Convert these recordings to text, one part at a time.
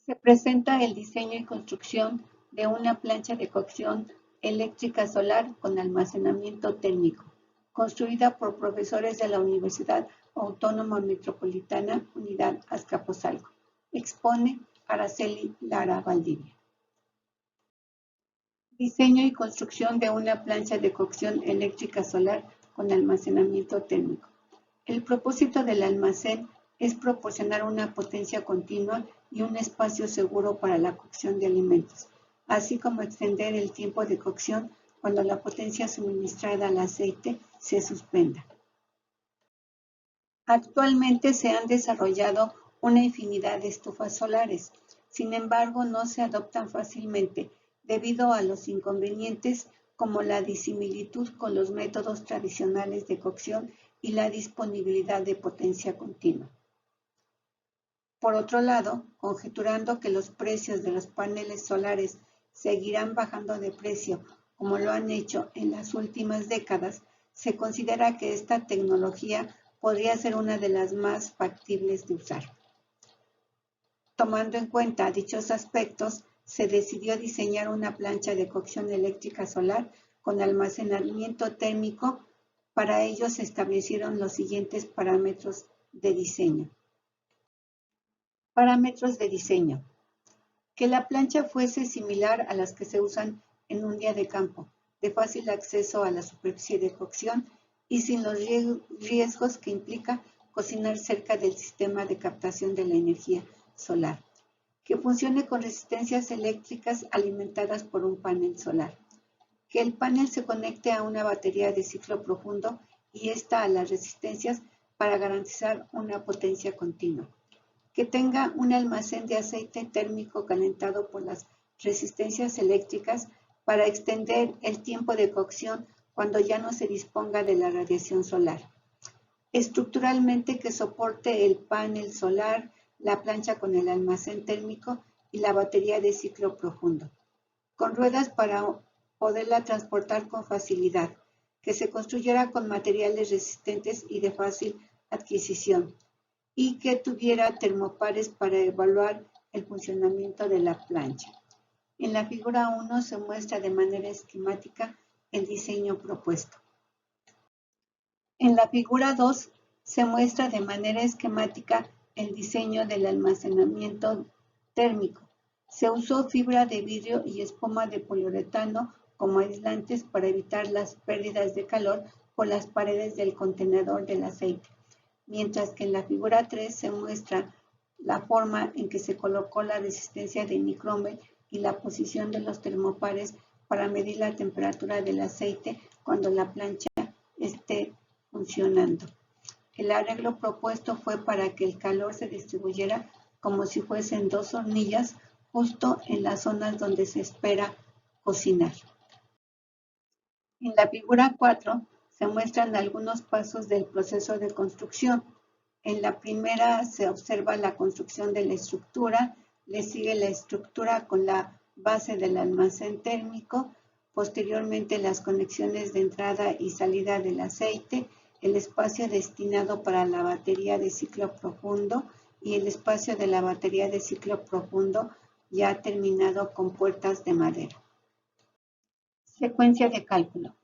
Se presenta el diseño y construcción de una plancha de cocción eléctrica solar con almacenamiento térmico, construida por profesores de la Universidad Autónoma Metropolitana Unidad Azcapotzalco. Expone Araceli Lara Valdivia. Diseño y construcción de una plancha de cocción eléctrica solar con almacenamiento térmico. El propósito del almacén es proporcionar una potencia continua y un espacio seguro para la cocción de alimentos, así como extender el tiempo de cocción cuando la potencia suministrada al aceite se suspenda. Actualmente se han desarrollado una infinidad de estufas solares, sin embargo no se adoptan fácilmente debido a los inconvenientes como la disimilitud con los métodos tradicionales de cocción y la disponibilidad de potencia continua. Por otro lado, conjeturando que los precios de los paneles solares seguirán bajando de precio como lo han hecho en las últimas décadas, se considera que esta tecnología podría ser una de las más factibles de usar. Tomando en cuenta dichos aspectos, se decidió diseñar una plancha de cocción eléctrica solar con almacenamiento térmico. Para ello se establecieron los siguientes parámetros de diseño. Parámetros de diseño. Que la plancha fuese similar a las que se usan en un día de campo, de fácil acceso a la superficie de cocción y sin los riesgos que implica cocinar cerca del sistema de captación de la energía solar. Que funcione con resistencias eléctricas alimentadas por un panel solar. Que el panel se conecte a una batería de ciclo profundo y esta a las resistencias para garantizar una potencia continua. Que tenga un almacén de aceite térmico calentado por las resistencias eléctricas para extender el tiempo de cocción cuando ya no se disponga de la radiación solar. Estructuralmente que soporte el panel solar, la plancha con el almacén térmico y la batería de ciclo profundo. Con ruedas para poderla transportar con facilidad. Que se construyera con materiales resistentes y de fácil adquisición. Y que tuviera termopares para evaluar el funcionamiento de la plancha. En la figura 1 se muestra de manera esquemática el diseño propuesto. En la figura 2 se muestra de manera esquemática el diseño del almacenamiento térmico. Se usó fibra de vidrio y espuma de poliuretano como aislantes para evitar las pérdidas de calor por las paredes del contenedor del aceite, mientras que en la figura 3 se muestra la forma en que se colocó la resistencia de nicromer y la posición de los termopares para medir la temperatura del aceite cuando la plancha esté funcionando. El arreglo propuesto fue para que el calor se distribuyera como si fuesen dos hornillas justo en las zonas donde se espera cocinar. En la figura 4 se muestran algunos pasos del proceso de construcción. En la primera se observa la construcción de la estructura, le sigue la estructura con la base del almacén térmico, posteriormente las conexiones de entrada y salida del aceite, el espacio destinado para la batería de ciclo profundo y el espacio de la batería de ciclo profundo ya terminado con puertas de madera. Secuencia de cálculo.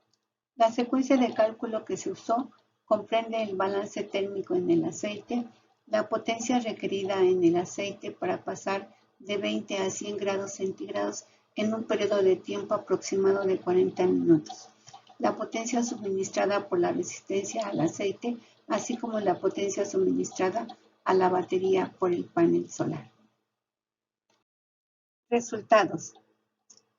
La secuencia de cálculo que se usó comprende el balance térmico en el aceite, la potencia requerida en el aceite para pasar de 20 a 100 grados centígrados en un periodo de tiempo aproximado de 40 minutos, la potencia suministrada por la resistencia al aceite, así como la potencia suministrada a la batería por el panel solar. Resultados.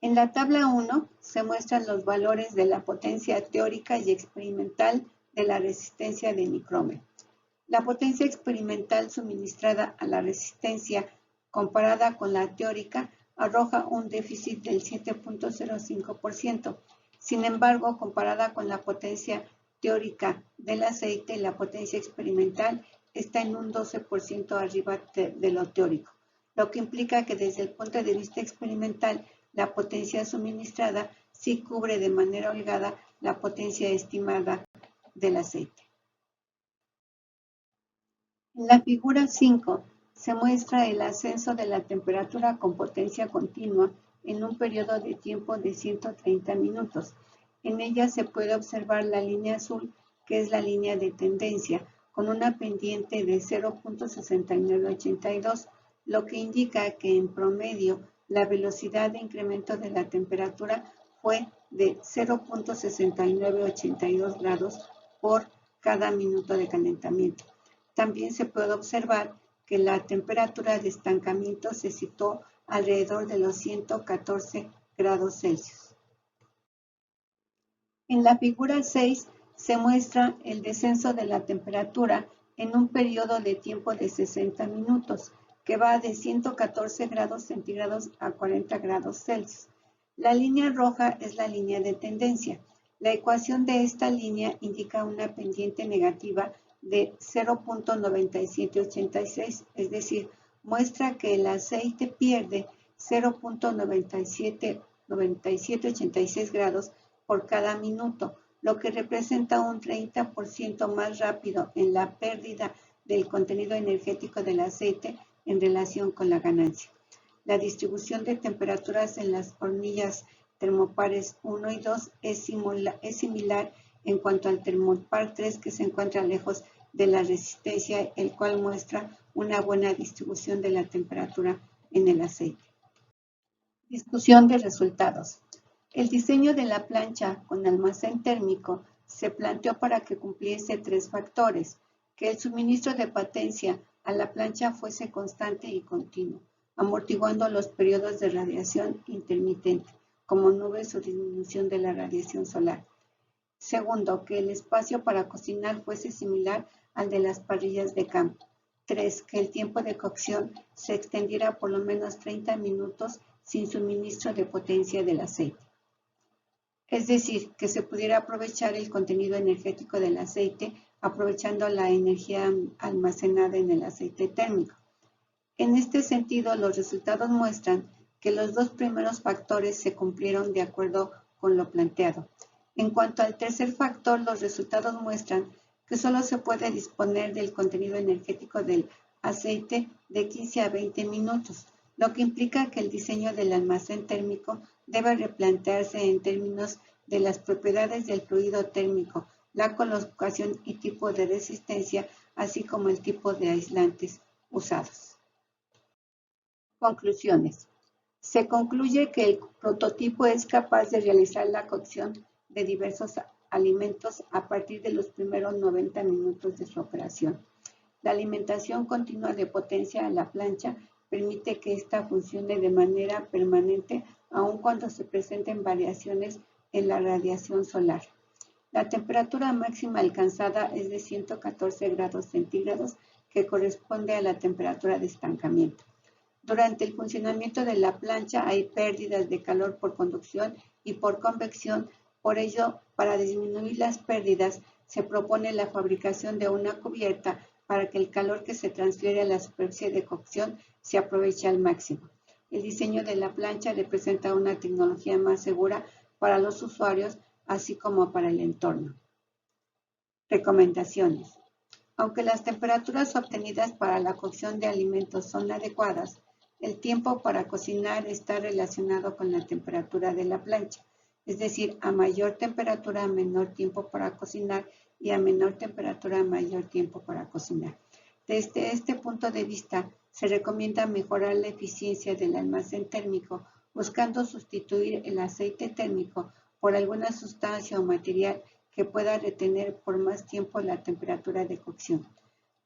En la tabla 1 se muestran los valores de la potencia teórica y experimental de la resistencia de nicromer. La potencia experimental suministrada a la resistencia comparada con la teórica arroja un déficit del 7.05%. Sin embargo, comparada con la potencia teórica del aceite, la potencia experimental está en un 12% arriba de lo teórico, lo que implica que desde el punto de vista experimental, la potencia suministrada sí cubre de manera holgada la potencia estimada del aceite. En la figura 5 se muestra el ascenso de la temperatura con potencia continua en un periodo de tiempo de 130 minutos. En ella se puede observar la línea azul, que es la línea de tendencia, con una pendiente de 0.6982, lo que indica que en promedio la velocidad de incremento de la temperatura fue de 0.6982 grados por cada minuto de calentamiento. También se puede observar que la temperatura de estancamiento se situó alrededor de los 114 grados Celsius. En la figura 6 se muestra el descenso de la temperatura en un periodo de tiempo de 60 minutos, que va de 114 grados centígrados a 40 grados Celsius. La línea roja es la línea de tendencia. La ecuación de esta línea indica una pendiente negativa de 0.9786, es decir, muestra que el aceite pierde 0.9786 grados por cada minuto, lo que representa un 30% más rápido en la pérdida del contenido energético del aceite en relación con la ganancia. La distribución de temperaturas en las hornillas termopares 1 y 2 es similar en cuanto al termopar 3, que se encuentra lejos de la resistencia, el cual muestra una buena distribución de la temperatura en el aceite. Discusión de resultados. El diseño de la plancha con almacén térmico se planteó para que cumpliese 3 factores: que el suministro de potencia a la plancha fuese constante y continuo, amortiguando los periodos de radiación intermitente, como nubes o disminución de la radiación solar. Segundo, que el espacio para cocinar fuese similar al de las parrillas de campo. 3, que el tiempo de cocción se extendiera por lo menos 30 minutos sin suministro de potencia del aceite. Es decir, que se pudiera aprovechar el contenido energético del aceite aprovechando la energía almacenada en el aceite térmico. En este sentido, los resultados muestran que los 2 primeros factores se cumplieron de acuerdo con lo planteado. En cuanto al tercer factor, los resultados muestran que solo se puede disponer del contenido energético del aceite de 15 a 20 minutos, lo que implica que el diseño del almacén térmico debe replantearse en términos de las propiedades del fluido térmico, la colocación y tipo de resistencia, así como el tipo de aislantes usados. Conclusiones. Se concluye que el prototipo es capaz de realizar la cocción de diversos alimentos a partir de los primeros 90 minutos de su operación. La alimentación continua de potencia a la plancha permite que ésta funcione de manera permanente aun cuando se presenten variaciones en la radiación solar. La temperatura máxima alcanzada es de 114 grados centígrados, que corresponde a la temperatura de estancamiento. Durante el funcionamiento de la plancha hay pérdidas de calor por conducción y por convección. Por ello, para disminuir las pérdidas, se propone la fabricación de una cubierta para que el calor que se transfiere a la superficie de cocción se aproveche al máximo. El diseño de la plancha representa una tecnología más segura para los usuarios, así como para el entorno. Recomendaciones. Aunque las temperaturas obtenidas para la cocción de alimentos son adecuadas, el tiempo para cocinar está relacionado con la temperatura de la plancha. Es decir, a mayor temperatura, menor tiempo para cocinar, y a menor temperatura, mayor tiempo para cocinar. Desde este punto de vista, se recomienda mejorar la eficiencia del almacén térmico, buscando sustituir el aceite térmico por alguna sustancia o material que pueda retener por más tiempo la temperatura de cocción.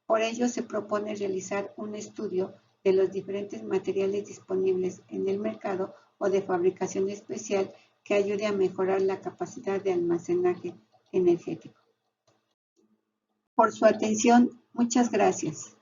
Por ello, se propone realizar un estudio de los diferentes materiales disponibles en el mercado o de fabricación especial que ayude a mejorar la capacidad de almacenaje energético. Por su atención, muchas gracias.